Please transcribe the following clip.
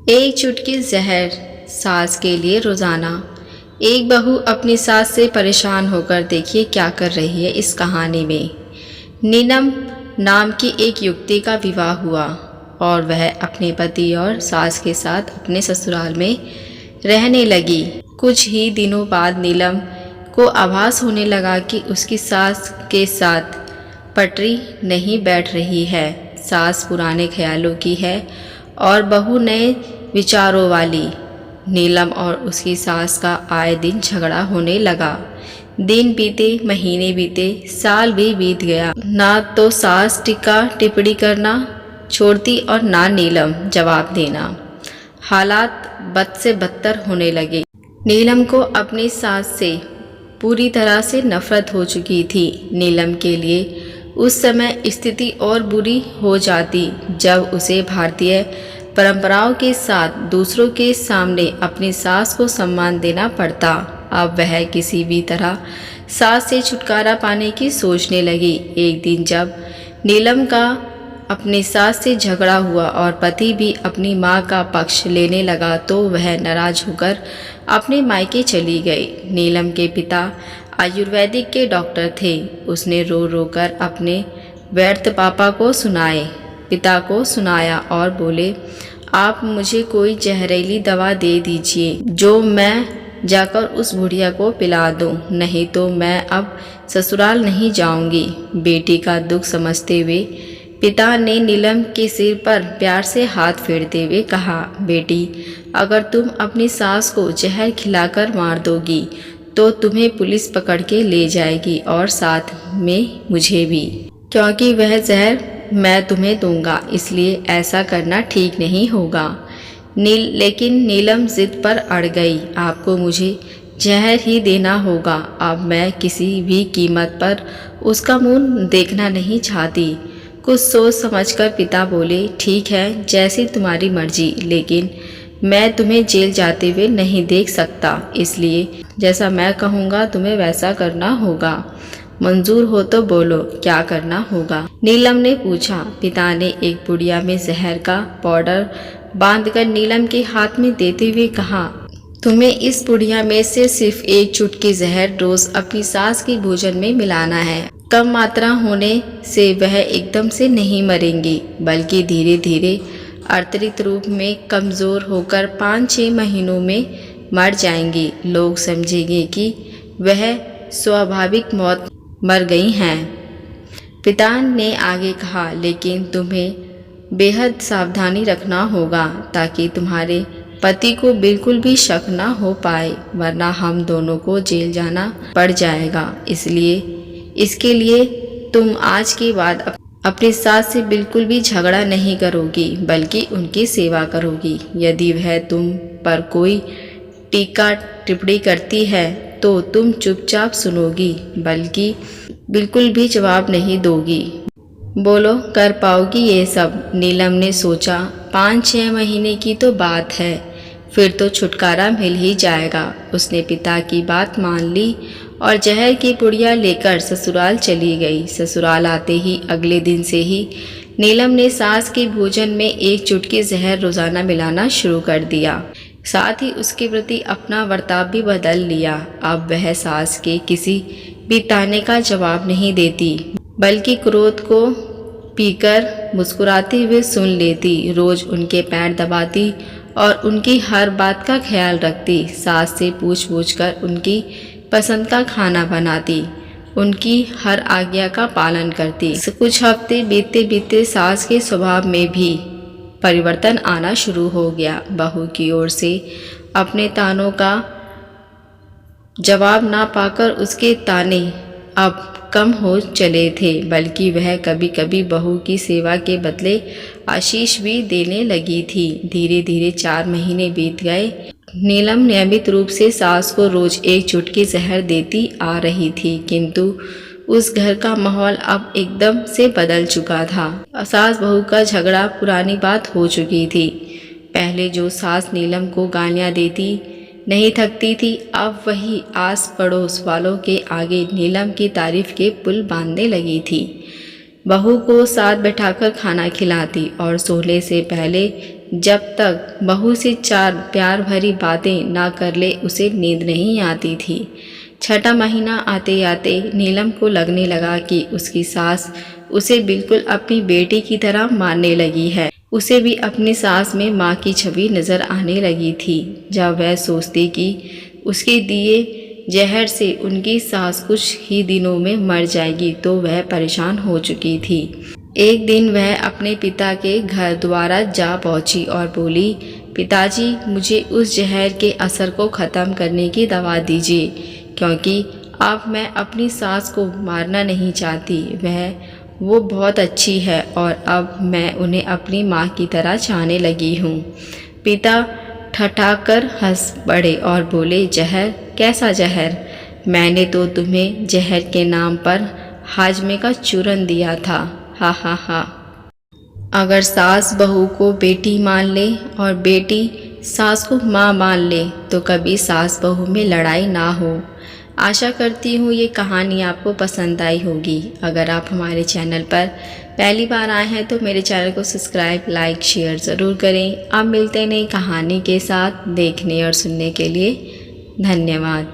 एक चुटकी जहर सास के लिए रोज़ाना। एक बहू अपनी सास से परेशान होकर देखिए क्या कर रही है इस कहानी में। नीलम नाम की एक युवती का विवाह हुआ और वह अपने पति और सास के साथ अपने ससुराल में रहने लगी। कुछ ही दिनों बाद नीलम को आभास होने लगा कि उसकी सास के साथ पटरी नहीं बैठ रही है। सास पुराने ख्यालों की है और बहू नए विचारों वाली। नीलम और उसकी सास का आए दिन झगड़ा होने लगा। दिन बीते, महीने बीते, साल भी बीत गया। ना तो सास टिक्का टिप्पणी करना छोड़ती और ना नीलम जवाब देना। हालात बद से बदतर होने लगे। नीलम को अपनी सास से पूरी तरह से नफरत हो चुकी थी। नीलम के लिए उस समय स्थिति और बुरी हो जाती जब उसे भारतीय परंपराओं के साथ दूसरों के सामने अपनी सास को सम्मान देना पड़ता। अब वह किसी भी तरह सास से छुटकारा पाने की सोचने लगी। एक दिन जब नीलम का अपनी सास से झगड़ा हुआ और पति भी अपनी मां का पक्ष लेने लगा तो वह नाराज होकर अपने मायके चली गई। नीलम के पिता आयुर्वेदिक के डॉक्टर थे। उसने रो रो कर अपने व्यर्थ पिता को सुनाया और बोले, आप मुझे कोई जहरीली दवा दे दीजिए जो मैं जाकर उस बुढ़िया को पिला दूं, नहीं तो मैं अब ससुराल नहीं जाऊंगी। बेटी का दुख समझते हुए पिता ने नीलम के सिर पर प्यार से हाथ फेरते हुए कहा, बेटी, अगर तुम अपनी सास को जहर खिलाकर मार दोगी तो तुम्हें पुलिस पकड़ के ले जाएगी और साथ में मुझे भी, क्योंकि वह जहर मैं तुम्हें दूंगा, इसलिए ऐसा करना ठीक नहीं होगा। लेकिन नीलम जिद पर अड़ गई। आपको मुझे जहर ही देना होगा। अब मैं किसी भी कीमत पर उसका मुंह देखना नहीं चाहती। कुछ सोच समझकर पिता बोले, ठीक है, जैसी तुम्हारी मर्जी, लेकिन मैं तुम्हें जेल जाते हुए नहीं देख सकता, इसलिए जैसा मैं कहूँगा तुम्हें वैसा करना होगा। मंजूर हो तो बोलो, क्या करना होगा? नीलम ने पूछा। पिता ने एक पुड़िया में जहर का पाउडर बांधकर नीलम के हाथ में देते हुए कहा, तुम्हें इस पुड़िया में से सिर्फ एक चुटकी जहर रोज अपनी सास के भोजन में मिलाना है। कम मात्रा होने से वह एकदम से नहीं मरेंगी, बल्कि धीरे धीरे आंतरिक रूप में कमजोर होकर 5-6 महीनों में मर जाएंगी। लोग समझेंगे कि वह स्वाभाविक मौत मर गई हैं। पिता ने आगे कहा, लेकिन तुम्हें बेहद सावधानी रखना होगा ताकि तुम्हारे पति को बिल्कुल भी शक ना हो पाए, वरना हम दोनों को जेल जाना पड़ जाएगा। इसके लिए तुम आज के बाद अपनी सास से बिल्कुल भी झगड़ा नहीं करोगी, बल्कि उनकी सेवा करोगी। यदि वह तुम पर कोई टीका टिप्पणी करती है तो तुम चुपचाप सुनोगी, बल्कि बिल्कुल भी जवाब नहीं दोगी। बोलो, कर पाओगी ये सब? नीलम ने सोचा, 5-6 महीने की तो बात है, फिर तो छुटकारा मिल ही जाएगा। उसने पिता की बात मान ली और जहर की पुड़िया लेकर ससुराल चली गई। ससुराल आते ही अगले दिन से ही नीलम ने सास के भोजन में एक चुटकी जहर रोजाना मिलाना शुरू कर दिया। साथ ही उसके प्रति अपना बर्ताव भी बदल लिया। अब वह सास के किसी भी ताने का जवाब नहीं देती, बल्कि क्रोध को पीकर मुस्कुराते हुए सुन लेती। रोज उनके पैर दबाती और उनकी हर बात का ख्याल रखती। सास से पूछ कर उनकी पसंद का खाना बनाती, उनकी हर आज्ञा का पालन करती। कुछ हफ्ते बीतते बीतते सास के स्वभाव में भी परिवर्तन आना शुरू हो गया। बहू की ओर से अपने तानों का जवाब ना पाकर उसके ताने अब कम हो चले थे, बल्कि वह कभी कभी बहू की सेवा के बदले आशीष भी देने लगी थी। धीरे धीरे 4 महीने बीत गए। नीलम नियमित रूप से सास को रोज एक चुटकी जहर देती आ रही थी, किंतु उस घर का माहौल अब एकदम से बदल चुका था। सास बहू का झगड़ा पुरानी बात हो चुकी थी। पहले जो सास नीलम को गालियां देती नहीं थकती थी, अब वही आस पड़ोस वालों के आगे नीलम की तारीफ के पुल बांधने लगी थी। बहू को साथ बैठाकर खाना खिलाती और सोने से पहले जब तक बहू से 4 प्यार भरी बातें ना कर ले उसे नींद नहीं आती थी। छठा महीना आते आते नीलम को लगने लगा कि उसकी सास उसे बिल्कुल अपनी बेटी की तरह मानने लगी है। उसे भी अपनी सास में माँ की छवि नज़र आने लगी थी। जब वह सोचती कि उसके दिए जहर से उनकी सास कुछ ही दिनों में मर जाएगी तो वह परेशान हो चुकी थी। एक दिन वह अपने पिता के घर द्वारा जा पहुंची और बोली, पिताजी मुझे उस जहर के असर को ख़त्म करने की दवा दीजिए, क्योंकि अब मैं अपनी सास को मारना नहीं चाहती। वो बहुत अच्छी है और अब मैं उन्हें अपनी माँ की तरह चाहने लगी हूँ। पिता ठठाकर हंस पड़े और बोले, जहर? कैसा जहर? मैंने तो तुम्हें जहर के नाम पर हाजमे का चूरन दिया था। हा हा हा। अगर सास बहू को बेटी मान ले और बेटी सास को माँ मान ले तो कभी सास बहू में लड़ाई ना हो। आशा करती हूँ ये कहानी आपको पसंद आई होगी। अगर आप हमारे चैनल पर पहली बार आए हैं तो मेरे चैनल को सब्सक्राइब, लाइक, शेयर ज़रूर करें। अब मिलते हैं नई कहानी के साथ। देखने और सुनने के लिए धन्यवाद।